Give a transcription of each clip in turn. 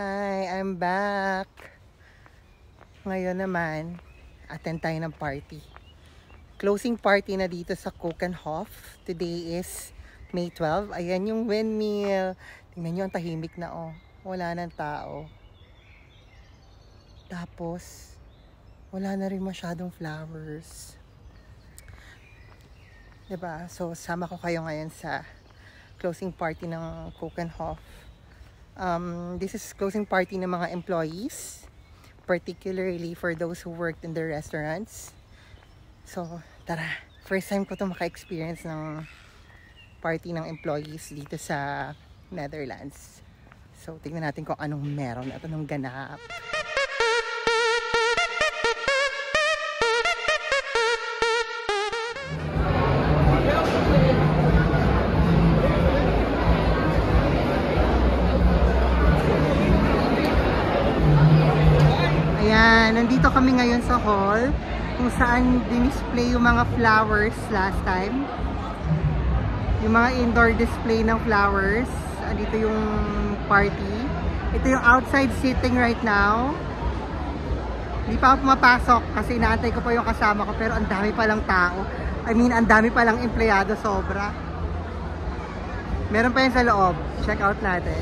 Hi, I'm back. Ngayon naman, attend tayo ng party. Closing party na dito sa Keukenhof. Today is May 12. Ayan yung windmill. Tingnan nyo, ang tahimik na oh. Wala nang tao. Tapos, wala na rin masyadong flowers. Diba? So, sama ko kayo ngayon sa closing party ng Keukenhof. This is closing party ng mga employees, particularly for those who worked in the restaurants. So, tara. First time ko to maka-experience ng party ng employees dito sa Netherlands. So, tingnan natin kung anong meron at anong ganap. Ayan, nandito kami ngayon sa hall kung saan dinisplay yung mga flowers last time. Yung mga indoor display ng flowers. Andito yung party. Ito yung outside seating right now. Hindi pa ako pumapasok kasi inaantay ko pa yung kasama ko, pero ang dami palang tao. I mean, ang dami palang empleyado, sobra. Meron pa yun sa loob. Check out natin.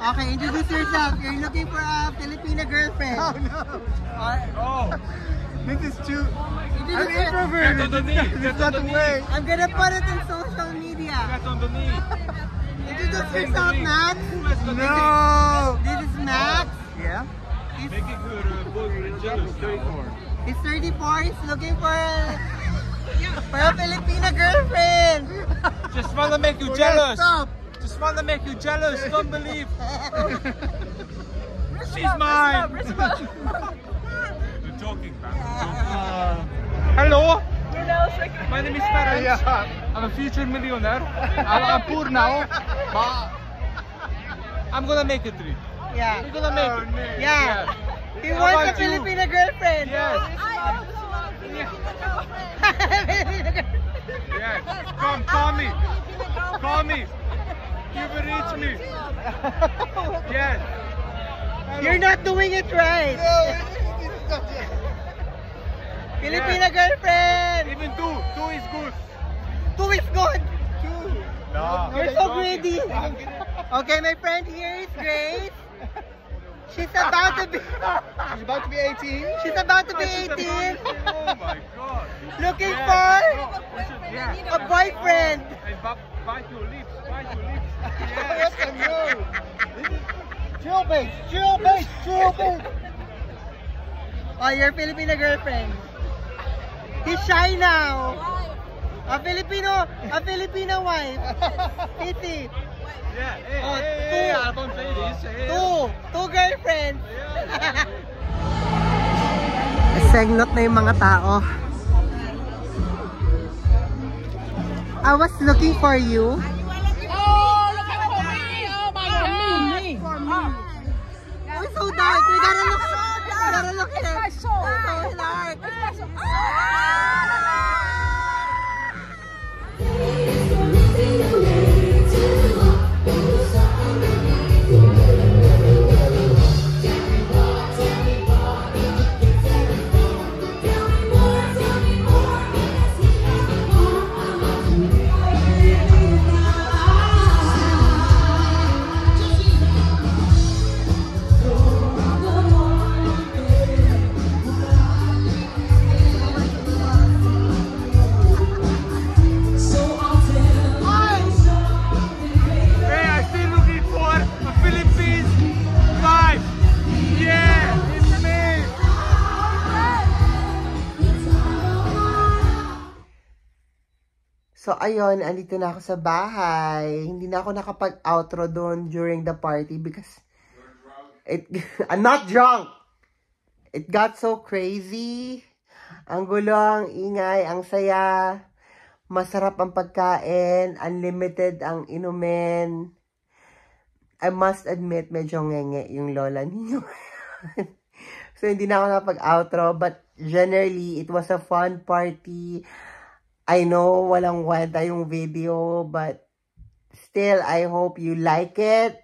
Okay, introduce yourself. You're looking for a Filipina girlfriend. Oh no! This is too... I'm an introvert. It's not the way. I'm gonna put it in social media. Introduce yourself, Max. No! This is Max. Yeah? Make it good, boyfriend jealous. 34. He's 34. He's looking for a Filipina girlfriend. Just wanna make you jealous. Stop. Just wanna make you jealous. Don't believe. She's mine. You're joking, man. Hello. My name is Ferenc. Yeah. I'm a future millionaire. I'm poor now, but I'm gonna make it, Rick. Yeah. We're gonna make it. Yeah. He wants a Filipina girlfriend. Yes. I also want a Filipina girlfriend. Yes. Come, call me. Call me. You will reach me. Yes. Hello. You're not doing it right. Filipina girlfriend. Even two. Two is good. Two is good. Two. No. You're so greedy. Okay, my friend here is Grace. She's about to be 18. She's about to be 18. Oh my God. Looking for Yeah. a boyfriend. And bite your lips. Bite your lips. Yes, I know. Chill base. Chill base. Chill base. Oh, your Filipina girlfriend. He's shy now. A Filipino wife. Kitty. Yeah. Hey, Oh, hey, two. I don't say this. Hey. Two girlfriends. Segnot na yung mga tao. I was looking for you. Oh, look at for me! Oh my God! For me! Oh, it's so dark. We gotta look. We gotta look It's here. my soul! So dark. It's my soul! ayun, andito na ako sa bahay. Hindi na ako nakapag-outro doon during the party because I'm not drunk. It got so crazy. Ang gulo, ang ingay, ang saya. Masarap ang pagkain. Unlimited ang inumin. I must admit, medyo ngenge yung lola ninyo. So, hindi na ako nakapag-outro. But generally, it was a fun party. I know, walang wala yung video. But still, I hope you like it.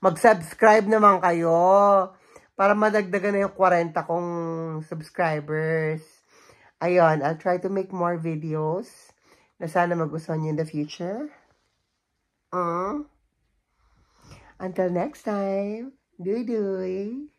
Mag-subscribe naman kayo. Para madagdagan na yung 40 kong subscribers. Ayun, I'll try to make more videos. Na sana magustuhan nyo in the future. Until next time. Doei doei.